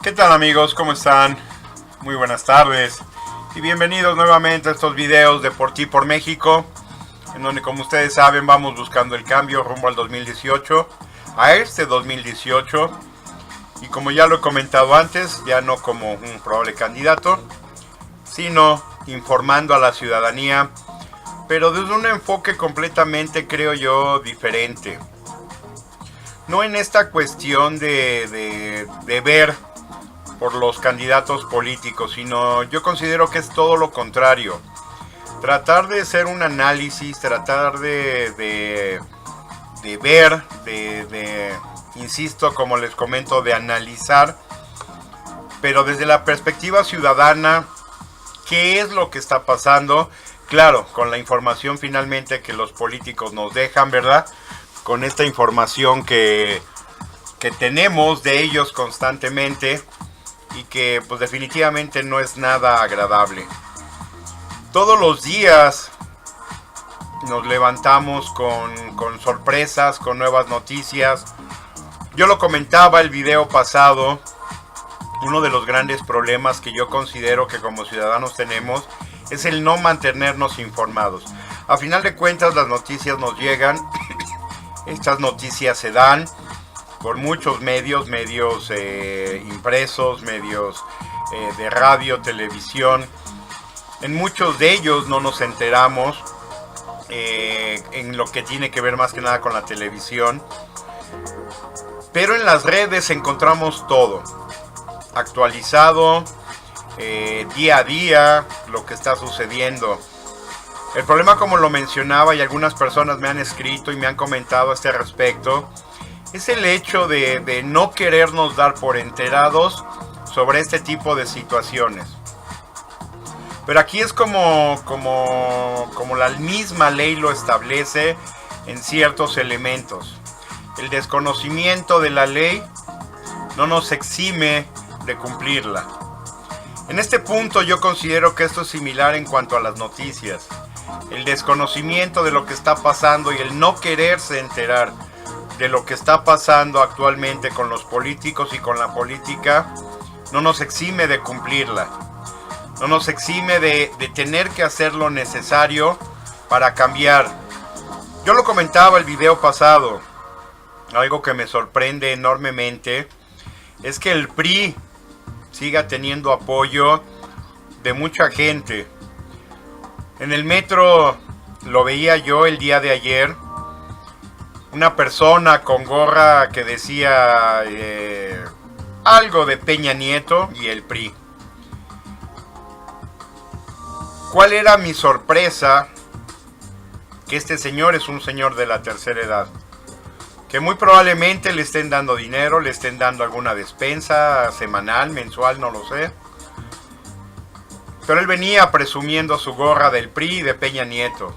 ¿Qué tal amigos? ¿Cómo están? Muy buenas tardes y bienvenidos nuevamente a estos videos de Por Ti por México, en donde, como ustedes saben, vamos buscando el cambio rumbo al 2018, a este 2018, y como ya lo he comentado antes, ya no como un probable candidato, sino informando a la ciudadanía, pero desde un enfoque completamente, creo yo, diferente. No en esta cuestión de ver por los candidatos políticos, sino yo considero que es todo lo contrario. Tratar de hacer un análisis, tratar de ver, insisto, como les comento, de analizar, pero desde la perspectiva ciudadana, qué es lo que está pasando. Claro, con la información finalmente que los políticos nos dejan, ¿verdad? Con esta información que tenemos de ellos constantemente, y que pues definitivamente no es nada agradable. Todos los días nos levantamos con sorpresas, con nuevas noticias. Yo lo comentaba el video pasado, uno de los grandes problemas que yo considero que como ciudadanos tenemos es el no mantenernos informados. A final de cuentas las noticias nos llegan, estas noticias se dan por muchos medios impresos, medios de radio, televisión. En muchos de ellos no nos enteramos, en lo que tiene que ver más que nada con la televisión. Pero en las redes encontramos todo, actualizado, día a día, lo que está sucediendo. El problema, como lo mencionaba, y algunas personas me han escrito y me han comentado a este respecto, es el hecho de no querernos dar por enterados sobre este tipo de situaciones. Pero aquí es como la misma ley lo establece en ciertos elementos. El desconocimiento de la ley no nos exime de cumplirla. En este punto yo considero que esto es similar en cuanto a las noticias. El desconocimiento de lo que está pasando y el no quererse enterar de lo que está pasando actualmente con los políticos y con la política no nos exime de cumplirla, no nos exime de tener que hacer lo necesario para cambiar. Yo lo comentaba el video pasado, algo que me sorprende enormemente es que el PRI siga teniendo apoyo de mucha gente. En el metro lo veía yo el día de ayer, una persona con gorra que decía algo de Peña Nieto y el PRI. ¿Cuál era mi sorpresa? Que este señor es un señor de la tercera edad, que muy probablemente le estén dando dinero, le estén dando alguna despensa semanal, mensual, no lo sé. Pero él venía presumiendo su gorra del PRI y de Peña Nieto.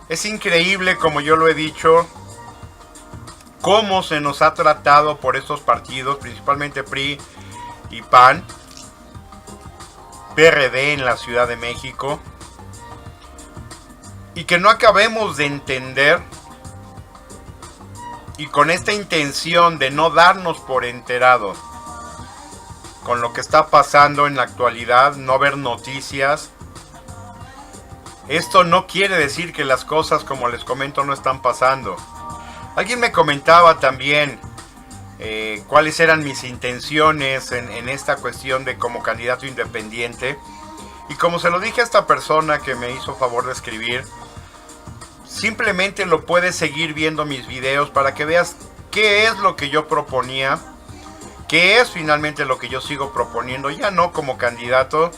Es increíble, como yo lo he dicho, cómo se nos ha tratado por estos partidos, principalmente PRI y PAN, PRD en la Ciudad de México, y que no acabemos de entender, y con esta intención de no darnos por enterados con lo que está pasando en la actualidad, no ver noticias. Esto no quiere decir que las cosas, como les comento, no están pasando. Alguien me comentaba también cuáles eran mis intenciones en esta cuestión de como candidato independiente. Y como se lo dije a esta persona que me hizo favor de escribir, simplemente lo puedes seguir viendo mis videos para que veas qué es lo que yo proponía, qué es finalmente lo que yo sigo proponiendo, ya no como candidato,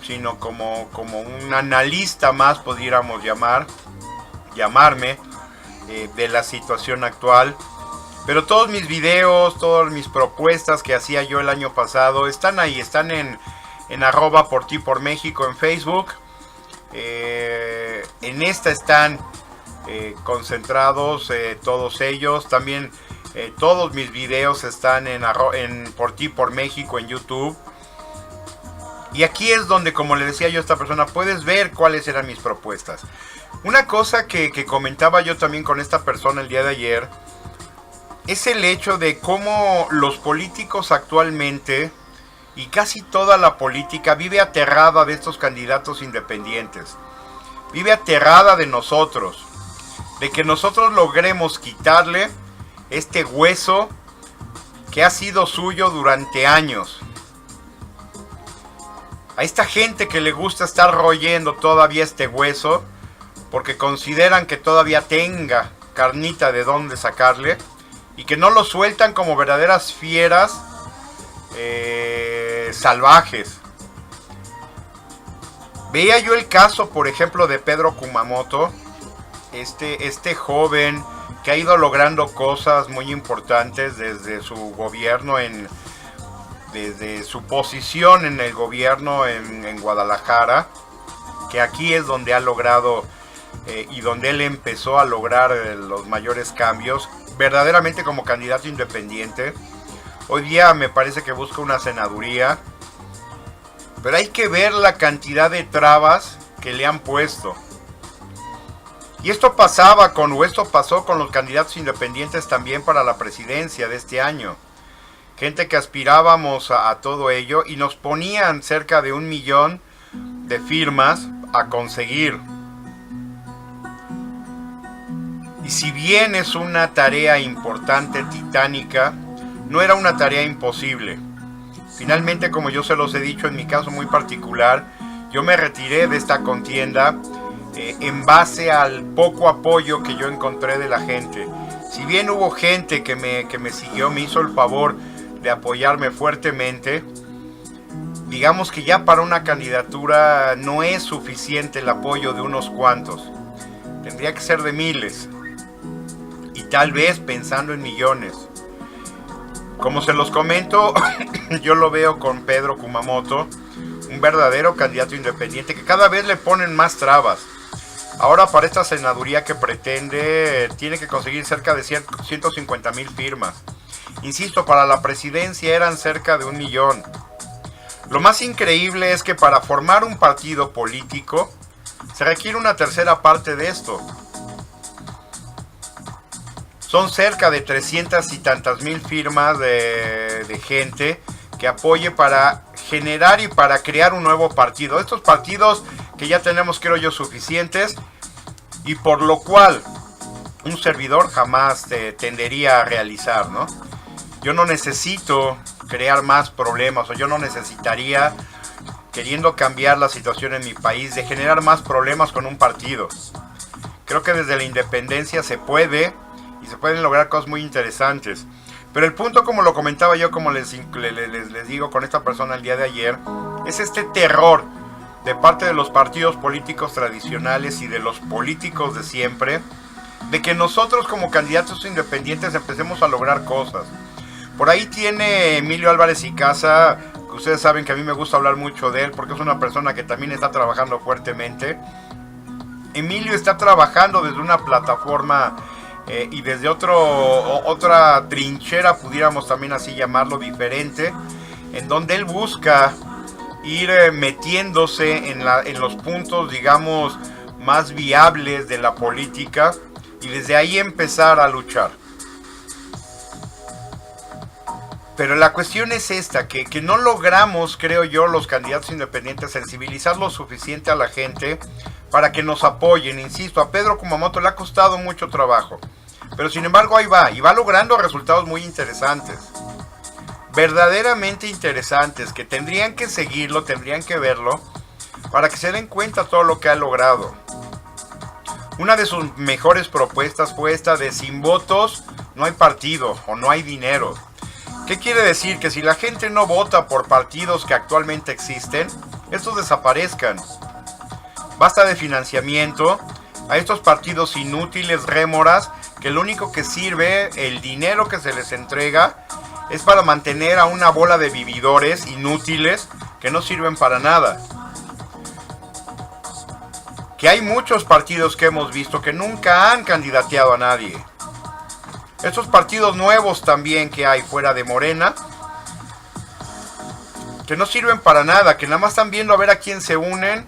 sino como un analista más, pudiéramos llamarme, de la situación actual. Pero todos mis videos, todas mis propuestas que hacía yo el año pasado están ahí, están en @Por Ti por México en Facebook. En esta están concentrados todos ellos. También todos mis videos están en Por Ti por México en YouTube. Y aquí es donde, como le decía yo a esta persona, puedes ver cuáles eran mis propuestas. Una cosa que comentaba yo también con esta persona el día de ayer es el hecho de cómo los políticos actualmente y casi toda la política vive aterrada de estos candidatos independientes. Vive aterrada de nosotros, de que nosotros logremos quitarle este hueso que ha sido suyo durante años. A esta gente que le gusta estar royendo todavía este hueso, porque consideran que todavía tenga carnita de dónde sacarle, y que no lo sueltan como verdaderas fieras salvajes. Veía yo el caso, por ejemplo, de Pedro Kumamoto, este joven que ha ido logrando cosas muy importantes desde su gobierno, desde su posición en el gobierno en Guadalajara, que aquí es donde ha logrado y donde él empezó a lograr los mayores cambios, verdaderamente como candidato independiente. Hoy día me parece que busca una senaduría, pero hay que ver la cantidad de trabas que le han puesto. Y esto pasó con los candidatos independientes también para la presidencia de este año. Gente que aspirábamos a todo ello y nos ponían cerca de 1 millón de firmas a conseguir. Y si bien es una tarea importante, titánica, no era una tarea imposible. Finalmente, como yo se los he dicho en mi caso muy particular, yo me retiré de esta contienda en base al poco apoyo que yo encontré de la gente. Si bien hubo gente que me siguió, me hizo el favor de apoyarme fuertemente, digamos que ya para una candidatura no es suficiente el apoyo de unos cuantos. Tendría que ser de miles. Y tal vez pensando en millones. Como se los comento, yo lo veo con Pedro Kumamoto, un verdadero candidato independiente que cada vez le ponen más trabas. Ahora para esta senaduría que pretende, tiene que conseguir cerca de 150,000 firmas. Insisto, para la presidencia eran cerca de 1 millón. Lo más increíble es que para formar un partido político se requiere una tercera parte de esto. Son cerca de 300 y tantas mil firmas de gente que apoye para generar y para crear un nuevo partido. Estos partidos que ya tenemos, creo yo, suficientes, y por lo cual un servidor jamás tendería a realizar, ¿no? Yo no necesito crear más problemas, o yo no necesitaría, queriendo cambiar la situación en mi país, de generar más problemas con un partido. Creo que desde la independencia se puede, y se pueden lograr cosas muy interesantes. Pero el punto, como lo comentaba yo, como les digo con esta persona el día de ayer, es este terror de parte de los partidos políticos tradicionales y de los políticos de siempre, de que nosotros como candidatos independientes empecemos a lograr cosas. Por ahí tiene Emilio Álvarez y Casa, que ustedes saben que a mí me gusta hablar mucho de él, porque es una persona que también está trabajando fuertemente. Emilio está trabajando desde una plataforma y desde otra trinchera, pudiéramos también así llamarlo, diferente, en donde él busca ir metiéndose en los puntos, digamos, más viables de la política, y desde ahí empezar a luchar. Pero la cuestión es esta, que no logramos, creo yo, los candidatos independientes, sensibilizar lo suficiente a la gente para que nos apoyen. Insisto, a Pedro Kumamoto le ha costado mucho trabajo, pero sin embargo ahí va, y va logrando resultados muy interesantes, verdaderamente interesantes, que tendrían que seguirlo, tendrían que verlo, para que se den cuenta todo lo que ha logrado. Una de sus mejores propuestas fue esta de: sin votos no hay partido o no hay dinero. ¿Qué quiere decir? Que si la gente no vota por partidos que actualmente existen, estos desaparezcan. Basta de financiamiento a estos partidos inútiles, rémoras, que lo único que sirve, el dinero que se les entrega, es para mantener a una bola de vividores inútiles que no sirven para nada. Que hay muchos partidos que hemos visto que nunca han candidateado a nadie. Estos partidos nuevos también que hay fuera de Morena, que no sirven para nada, que nada más están viendo a ver a quién se unen,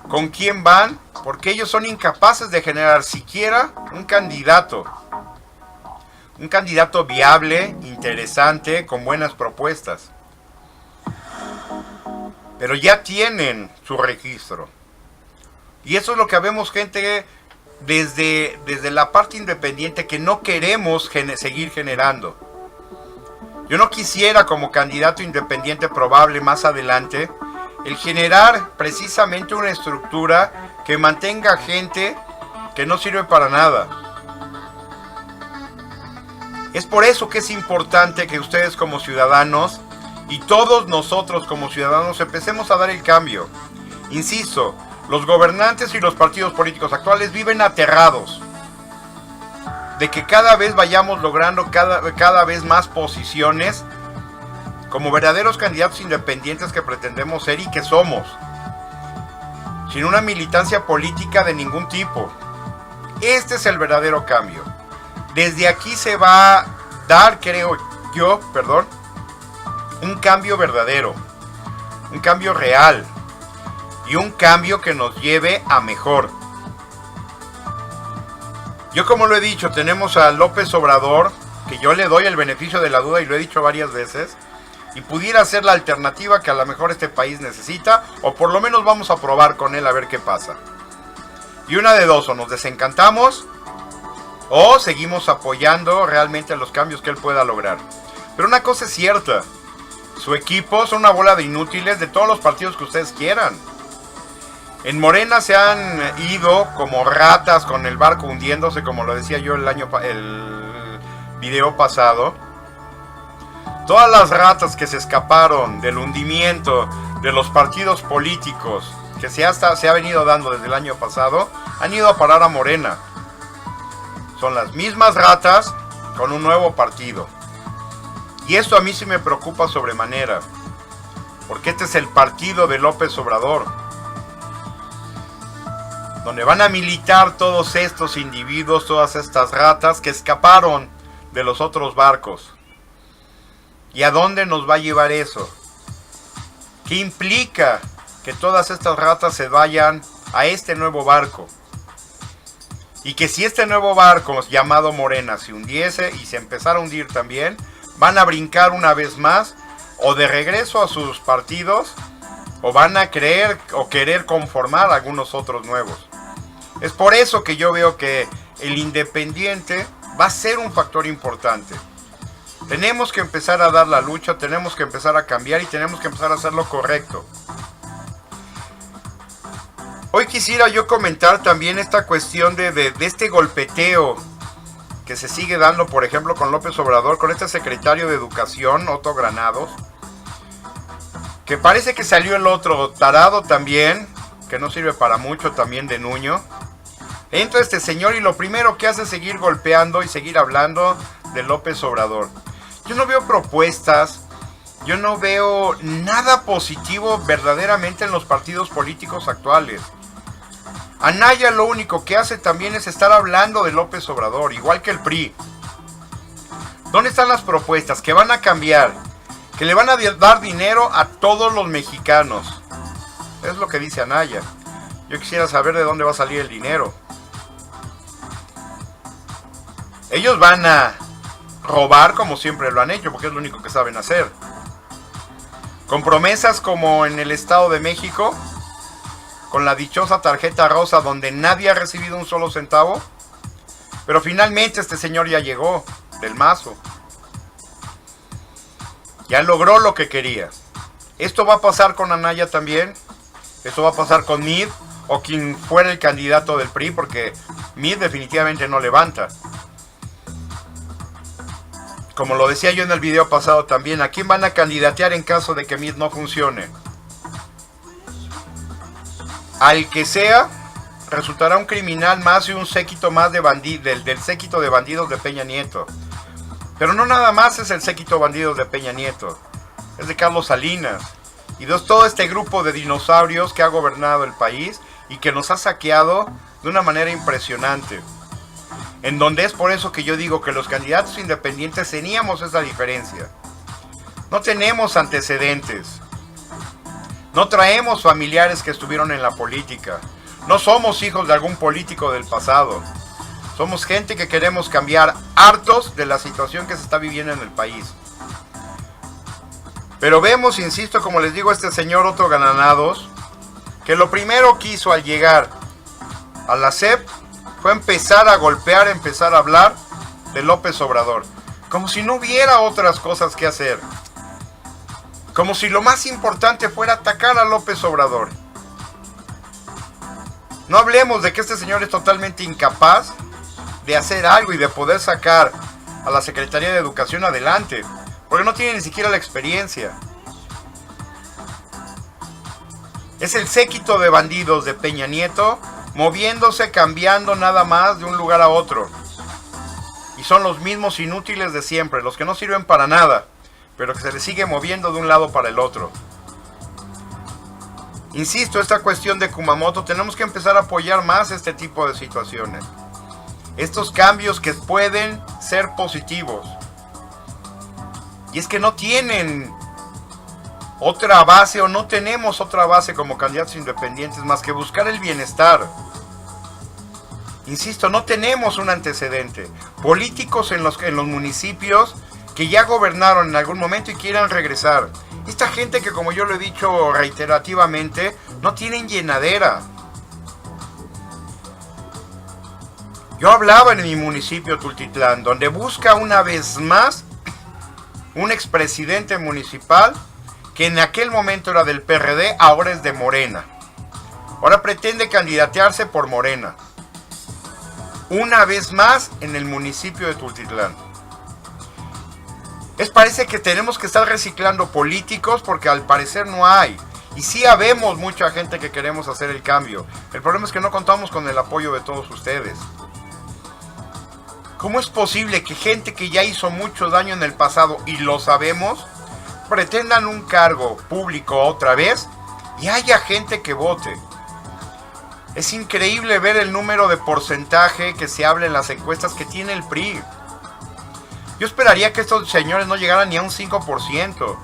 con quién van, porque ellos son incapaces de generar siquiera un candidato. Un candidato viable, interesante, con buenas propuestas. Pero ya tienen su registro. Y eso es lo que vemos gente desde la parte independiente que no queremos seguir generando. Yo no quisiera como candidato independiente probable más adelante el generar precisamente una estructura que mantenga gente que no sirve para nada. Es por eso que es importante que ustedes como ciudadanos y todos nosotros como ciudadanos empecemos a dar el cambio. Insisto, los gobernantes y los partidos políticos actuales viven aterrados de que cada vez vayamos logrando cada vez más posiciones como verdaderos candidatos independientes que pretendemos ser y que somos, sin una militancia política de ningún tipo. Este es el verdadero cambio. Desde aquí se va a dar, creo yo, un cambio verdadero, un cambio real y un cambio que nos lleve a mejor. Yo, como lo he dicho, tenemos a López Obrador, que yo le doy el beneficio de la duda y lo he dicho varias veces, y pudiera ser la alternativa que a lo mejor este país necesita, o por lo menos vamos a probar con él a ver qué pasa. Y una de dos, o nos desencantamos o seguimos apoyando realmente los cambios que él pueda lograr. Pero una cosa es cierta, su equipo son una bola de inútiles de todos los partidos que ustedes quieran. En Morena se han ido como ratas con el barco hundiéndose, como lo decía yo el video pasado. Todas las ratas que se escaparon del hundimiento de los partidos políticos que se ha venido dando desde el año pasado, han ido a parar a Morena. Son las mismas ratas con un nuevo partido. Y esto a mí sí me preocupa sobremanera, porque este es el partido de López Obrador, donde van a militar todos estos individuos, todas estas ratas que escaparon de los otros barcos. ¿Y a dónde nos va a llevar eso? ¿Qué implica que todas estas ratas se vayan a este nuevo barco? Y que si este nuevo barco llamado Morena se hundiese y se empezara a hundir también, van a brincar una vez más o de regreso a sus partidos, o van a creer o querer conformar algunos otros nuevos. Es por eso que yo veo que el independiente va a ser un factor importante. Tenemos que empezar a dar la lucha, tenemos que empezar a cambiar y tenemos que empezar a hacer lo correcto. Hoy quisiera yo comentar también esta cuestión de este golpeteo que se sigue dando, por ejemplo, con López Obrador, con este secretario de Educación, Otto Granados, que parece que salió el otro tarado también, que no sirve para mucho también, de Nuño. Entra este señor y lo primero que hace es seguir golpeando y seguir hablando de López Obrador. Yo no veo propuestas, yo no veo nada positivo verdaderamente en los partidos políticos actuales. Anaya lo único que hace también es estar hablando de López Obrador, igual que el PRI. ¿Dónde están las propuestas que van a cambiar? Que le van a dar dinero a todos los mexicanos. Es lo que dice Anaya. Yo quisiera saber de dónde va a salir el dinero. Ellos van a robar como siempre lo han hecho, porque es lo único que saben hacer. Con promesas como en el Estado de México, con la dichosa tarjeta rosa donde nadie ha recibido un solo centavo. Pero finalmente este señor ya llegó del Mazo. Ya logró lo que quería. Esto va a pasar con Anaya también. Esto va a pasar con Mid o quien fuera el candidato del PRI, porque Mid definitivamente no levanta. Como lo decía yo en el video pasado también, ¿a quién van a candidatear en caso de que Mid no funcione? Al que sea, resultará un criminal más y un séquito más de del séquito de bandidos de Peña Nieto. Pero no nada más es el séquito bandidos de Peña Nieto, es de Carlos Salinas y de todo este grupo de dinosaurios que ha gobernado el país y que nos ha saqueado de una manera impresionante. En donde es por eso que yo digo que los candidatos independientes teníamos esa diferencia. No tenemos antecedentes. No traemos familiares que estuvieron en la política. No somos hijos de algún político del pasado. Somos gente que queremos cambiar, hartos de la situación que se está viviendo en el país. Pero vemos, insisto, como les digo, este señor Otto Granados, que lo primero que hizo al llegar a la SEP fue empezar a golpear, empezar a hablar de López Obrador. Como si no hubiera otras cosas que hacer. Como si lo más importante fuera atacar a López Obrador. No hablemos de que este señor es totalmente incapaz de hacer algo y de poder sacar a la Secretaría de Educación adelante, porque no tiene ni siquiera la experiencia. Es el séquito de bandidos de Peña Nieto, moviéndose, cambiando nada más de un lugar a otro. Y son los mismos inútiles de siempre, los que no sirven para nada, pero que se les sigue moviendo de un lado para el otro. Insisto, esta cuestión de Kumamoto, tenemos que empezar a apoyar más este tipo de situaciones. Estos cambios que pueden ser positivos. Y es que no tienen otra base, o no tenemos otra base como candidatos independientes más que buscar el bienestar. Insisto, no tenemos un antecedente. Políticos en los municipios que ya gobernaron en algún momento y quieran regresar. Esta gente que, como yo lo he dicho reiterativamente, no tienen llenadera. Yo hablaba en mi municipio Tultitlán, donde busca una vez más un expresidente municipal que en aquel momento era del PRD, ahora es de Morena. Ahora pretende candidatearse por Morena. Una vez más en el municipio de Tultitlán. Parece que tenemos que estar reciclando políticos porque al parecer no hay. Y sí habemos mucha gente que queremos hacer el cambio. El problema es que no contamos con el apoyo de todos ustedes. ¿Cómo es posible que gente que ya hizo mucho daño en el pasado, y lo sabemos, pretendan un cargo público otra vez y haya gente que vote? Es increíble ver el número de porcentaje que se habla en las encuestas que tiene el PRI. Yo esperaría que estos señores no llegaran ni a un 5%.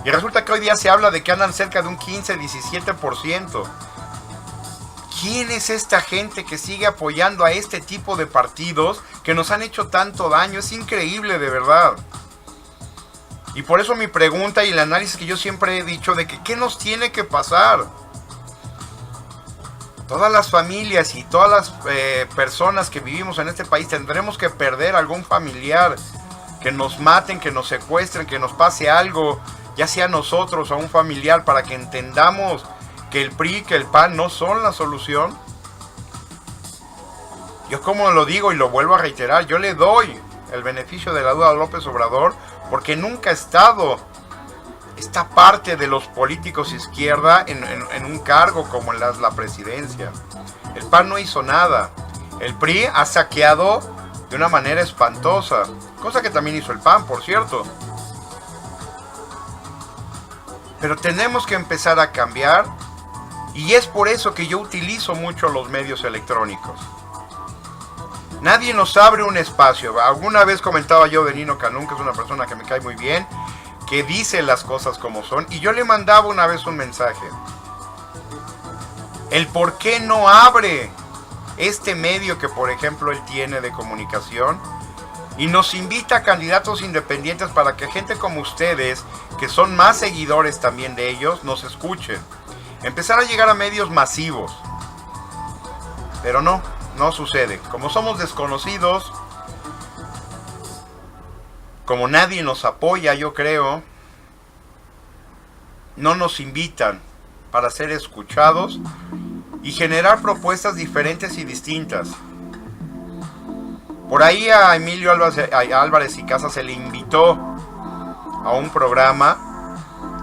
Y resulta que hoy día se habla de que andan cerca de un 15-17%. ¿Quién es esta gente que sigue apoyando a este tipo de partidos que nos han hecho tanto daño? Es increíble, de verdad. Y por eso mi pregunta y el análisis que yo siempre he dicho de que ¿qué nos tiene que pasar? Todas las familias y todas las personas que vivimos en este país tendremos que perder algún familiar, que nos maten, que nos secuestren, que nos pase algo, ya sea a nosotros o a un familiar, para que entendamos que el PRI, que el PAN no son la solución. Yo, como lo digo y lo vuelvo a reiterar, yo le doy el beneficio de la duda a López Obrador porque nunca ha estado esta parte de los políticos izquierda en un cargo como la presidencia. El PAN no hizo nada. El PRI ha saqueado de una manera espantosa, cosa que también hizo el PAN, por cierto. Pero tenemos que empezar a cambiar, y es por eso que yo utilizo mucho los medios electrónicos. Nadie nos abre un espacio. Alguna vez comentaba yo de Nino Canún, que es una persona que me cae muy bien, que dice las cosas como son, y yo le mandaba una vez un mensaje. El por qué no abre este medio que, por ejemplo, él tiene de comunicación y nos invita a candidatos independientes para que gente como ustedes, que son más seguidores también de ellos, nos escuchen. Empezar a llegar a medios masivos. Pero no sucede. Como somos desconocidos, como nadie nos apoya, yo creo, no nos invitan para ser escuchados y generar propuestas diferentes y distintas. Por ahí a Emilio Álvarez y Casa se le invitó a un programa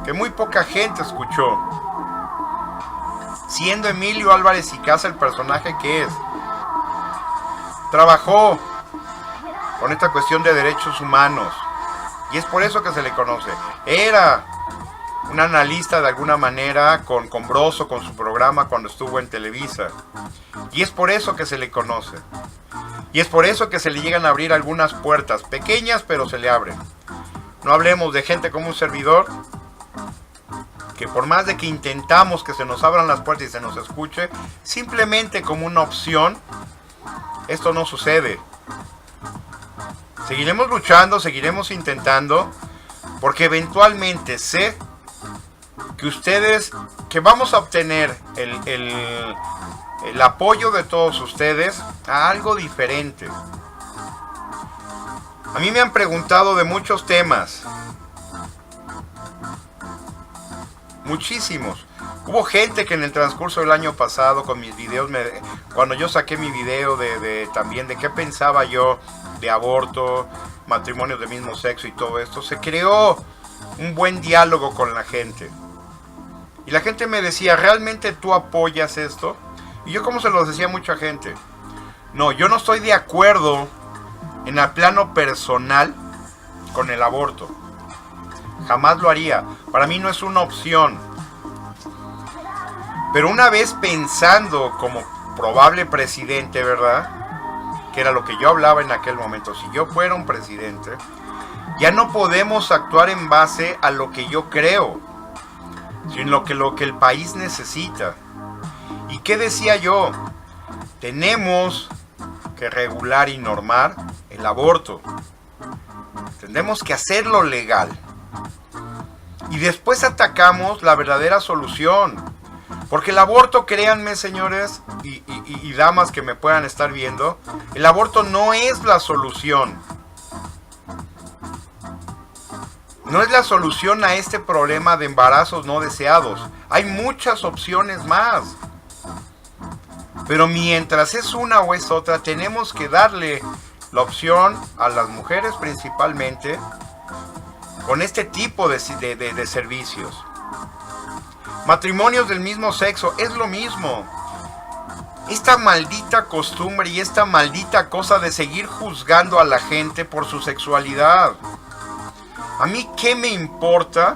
que muy poca gente escuchó, siendo Emilio Álvarez y Casa el personaje que es. Trabajó con esta cuestión de derechos humanos y es por eso que se le conoce. Era un analista de alguna manera con Broso, con su programa cuando estuvo en Televisa, y es por eso que se le conoce, y es por eso que se le llegan a abrir algunas puertas pequeñas, pero se le abren. No hablemos de gente como un servidor, que por más de que intentamos que se nos abran las puertas y se nos escuche, simplemente como una opción, esto no sucede. Seguiremos luchando, seguiremos intentando, porque eventualmente sé que vamos a obtener el apoyo de todos ustedes a algo diferente. A mí me han preguntado de muchos temas, muchísimos. Hubo gente que en el transcurso del año pasado con mis videos, cuando yo saqué mi video también de qué pensaba yo de aborto, matrimonios del mismo sexo y todo esto, se creó un buen diálogo con la gente. Y la gente me decía, ¿realmente tú apoyas esto? Y yo, como se lo decía a mucha gente, no, yo no estoy de acuerdo en el plano personal con el aborto. Jamás lo haría. Para mí no es una opción. Pero una vez pensando como probable presidente, ¿verdad? Que era lo que yo hablaba en aquel momento. Si yo fuera un presidente, ya no podemos actuar en base a lo que yo creo, sino lo que el país necesita. ¿Y qué decía yo? Tenemos que regular y normar el aborto. Tenemos que hacerlo legal. Y después atacamos la verdadera solución. Porque el aborto, créanme, señores y damas que me puedan estar viendo, el aborto no es la solución. No es la solución a este problema de embarazos no deseados. Hay muchas opciones más. Pero mientras es una o es otra, tenemos que darle la opción a las mujeres principalmente con este tipo de servicios. Matrimonios del mismo sexo, es lo mismo. Esta maldita costumbre y esta maldita cosa de seguir juzgando a la gente por su sexualidad. ¿A mí qué me importa?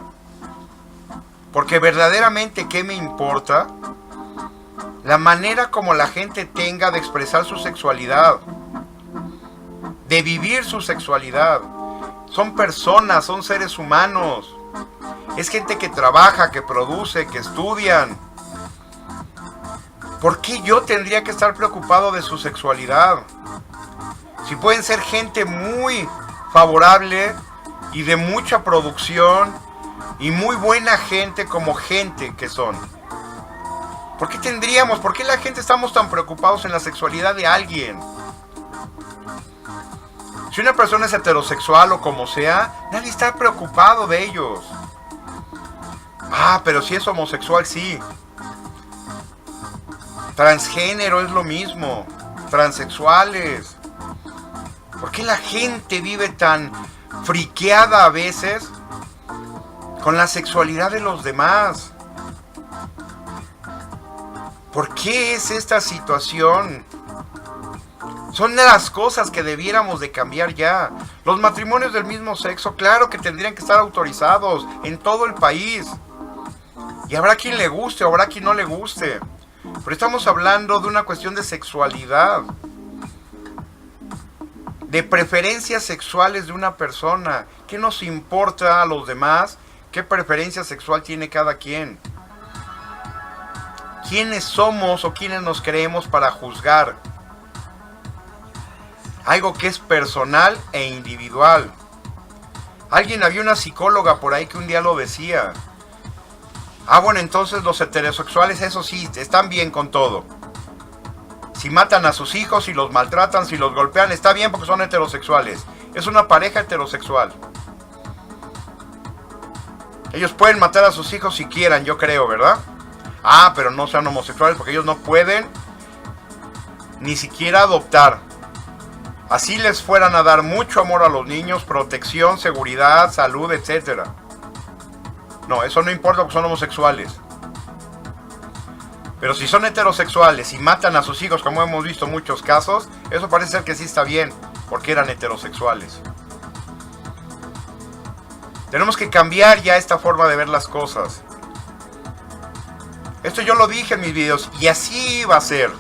Porque verdaderamente, ¿qué me importa? La manera como la gente tenga de expresar su sexualidad, de vivir su sexualidad. Son personas, son seres humanos. Es gente que trabaja, que produce, que estudian. ¿Por qué yo tendría que estar preocupado de su sexualidad? Si pueden ser gente muy favorable y de mucha producción y muy buena gente como gente que son. ¿Por qué la gente estamos tan preocupados en la sexualidad de alguien? Si una persona es heterosexual o como sea, nadie está preocupado de ellos. Ah, pero si es homosexual, sí. Transgénero es lo mismo. Transexuales. ¿Por qué la gente vive tan friqueada a veces con la sexualidad de los demás? ¿Por qué es esta situación? Son de las cosas que debiéramos de cambiar ya. Los matrimonios del mismo sexo, claro que tendrían que estar autorizados en todo el país. Y habrá quien le guste, o habrá quien no le guste. Pero estamos hablando de una cuestión de sexualidad. De preferencias sexuales de una persona. ¿Qué nos importa a los demás? ¿Qué preferencia sexual tiene cada quien? ¿Quiénes somos o quiénes nos creemos para juzgar? Algo que es personal e individual. Había una psicóloga por ahí que un día lo decía. Bueno, entonces los heterosexuales, eso sí, están bien con todo. Si matan a sus hijos, si los maltratan, si los golpean, está bien porque son heterosexuales. Es una pareja heterosexual. Ellos pueden matar a sus hijos si quieran, yo creo, ¿verdad? Pero no sean homosexuales porque ellos no pueden ni siquiera adoptar. Así les fueran a dar mucho amor a los niños, protección, seguridad, salud, etc. No, eso no importa porque son homosexuales. Pero si son heterosexuales y matan a sus hijos, como hemos visto en muchos casos, eso parece ser que sí está bien, porque eran heterosexuales. Tenemos que cambiar ya esta forma de ver las cosas. Esto yo lo dije en mis videos y así va a ser.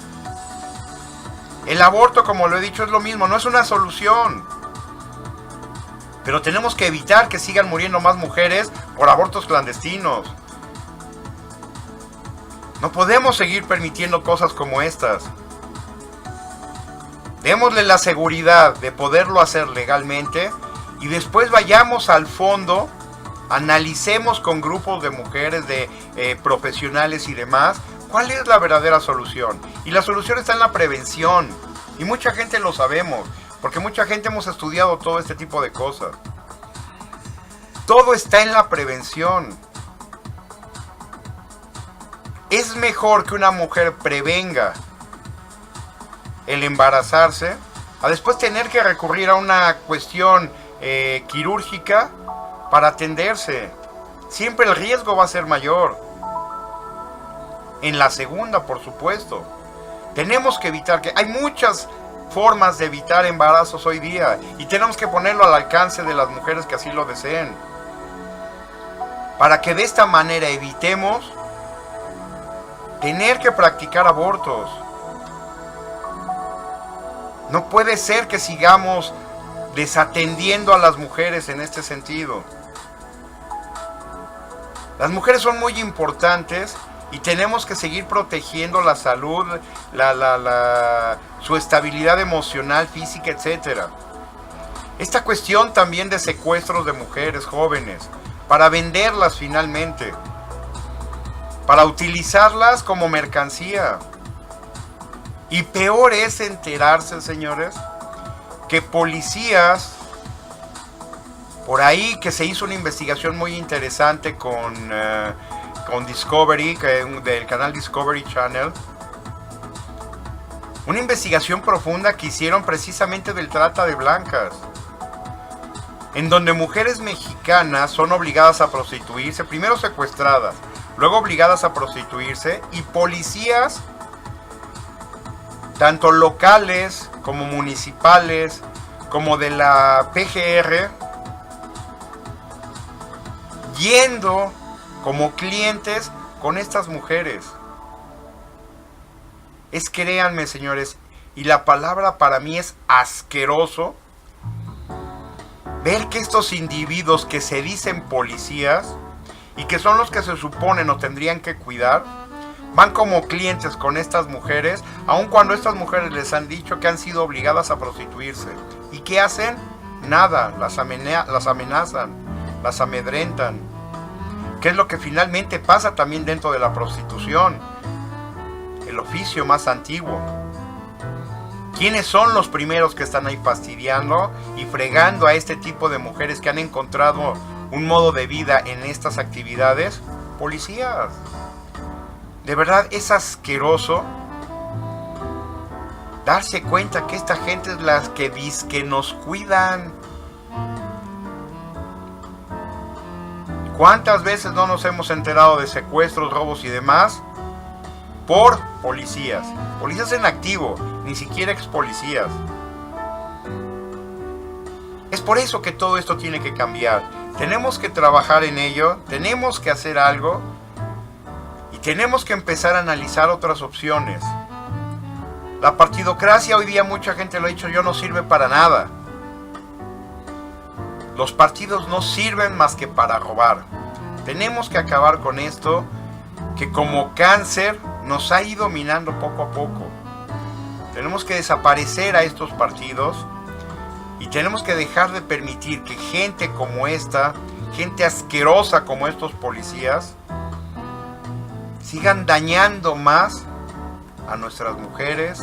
El aborto, como lo he dicho, es lo mismo, no es una solución. Pero tenemos que evitar que sigan muriendo más mujeres por abortos clandestinos. No podemos seguir permitiendo cosas como estas. Démosle la seguridad de poderlo hacer legalmente y después vayamos al fondo, analicemos con grupos de mujeres, de profesionales y demás, cuál es la verdadera solución. Y la solución está en la prevención. Y mucha gente lo sabemos, porque mucha gente hemos estudiado todo este tipo de cosas. Todo está en la prevención. Es mejor que una mujer prevenga el embarazarse a después tener que recurrir a una cuestión quirúrgica para atenderse. Siempre el riesgo va a ser mayor. En la segunda, por supuesto. Tenemos que evitar que... Hay muchas formas de evitar embarazos hoy día y tenemos que ponerlo al alcance de las mujeres que así lo deseen. Para que de esta manera evitemos tener que practicar abortos. No puede ser que sigamos desatendiendo a las mujeres en este sentido. Las mujeres son muy importantes y tenemos que seguir protegiendo la salud, su estabilidad emocional, física, etc. Esta cuestión también de secuestros de mujeres jóvenes, para venderlas finalmente, para utilizarlas como mercancía. Y peor es enterarse, señores, que policías, por ahí que se hizo una investigación muy interesante con Discovery, del canal Discovery Channel, una investigación profunda que hicieron precisamente del trata de blancas, en donde mujeres mexicanas son obligadas a prostituirse, primero secuestradas, luego obligadas a prostituirse, y policías tanto locales como municipales, como de la PGR, yendo como clientes con estas mujeres. Es, créanme, señores, y la palabra para mí es asqueroso, ver que estos individuos que se dicen policías y que son los que se supone nos tendrían que cuidar, van como clientes con estas mujeres, aun cuando estas mujeres les han dicho que han sido obligadas a prostituirse. ¿Y qué hacen? Nada, las amenazan, las amedrentan. ¿Qué es lo que finalmente pasa también dentro de la prostitución? El oficio más antiguo. ¿Quiénes son los primeros que están ahí fastidiando y fregando a este tipo de mujeres que han encontrado un modo de vida en estas actividades? Policías. De verdad es asqueroso darse cuenta que esta gente es la que dizque nos cuidan. ¿Cuántas veces no nos hemos enterado de secuestros, robos y demás? Por policías. Policías en activo, ni siquiera ex policías. Es por eso que todo esto tiene que cambiar. Tenemos que trabajar en ello, tenemos que hacer algo. Tenemos que empezar a analizar otras opciones. La partidocracia, hoy día mucha gente lo ha dicho, no sirve para nada. Los partidos no sirven más que para robar. Tenemos que acabar con esto, que como cáncer nos ha ido minando poco a poco. Tenemos que desaparecer a estos partidos y tenemos que dejar de permitir que gente como esta, gente asquerosa como estos policías, sigan dañando más a nuestras mujeres.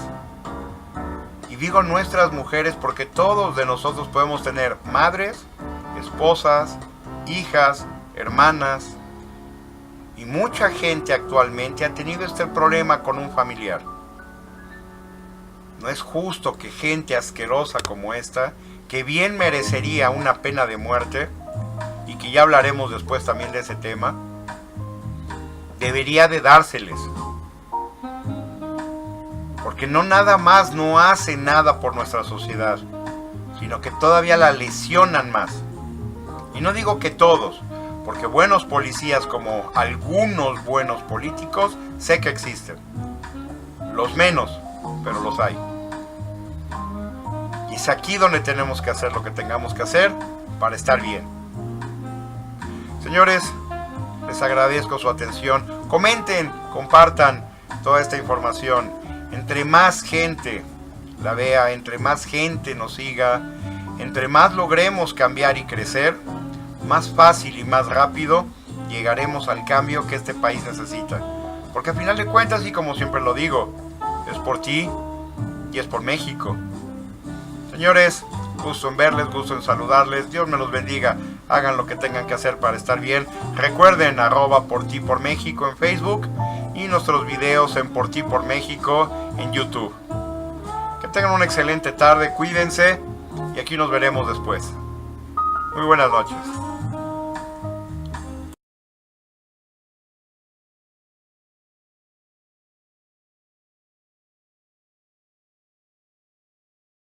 Y digo nuestras mujeres porque todos de nosotros podemos tener madres, esposas, hijas, hermanas. Y mucha gente actualmente ha tenido este problema con un familiar. No es justo que gente asquerosa como esta, que bien merecería una pena de muerte, y que ya hablaremos después también de ese tema, debería de dárseles, porque no nada más no hace nada por nuestra sociedad, sino que todavía la lesionan más. Y no digo que todos, porque buenos policías como algunos buenos políticos sé que existen, los menos, pero los hay. Y es aquí donde tenemos que hacer lo que tengamos que hacer para estar bien. Señores, les agradezco su atención. Comenten, compartan toda esta información. Entre más gente la vea, entre más gente nos siga, entre más logremos cambiar y crecer, más fácil y más rápido llegaremos al cambio que este país necesita. Porque al final de cuentas, y como siempre lo digo, es por ti y es por México. Señores, gusto en verles, gusto en saludarles. Dios me los bendiga. Hagan lo que tengan que hacer para estar bien. Recuerden @por ti por México en Facebook y nuestros videos en Por ti por México en YouTube. Que tengan una excelente tarde, cuídense y aquí nos veremos después. Muy buenas noches.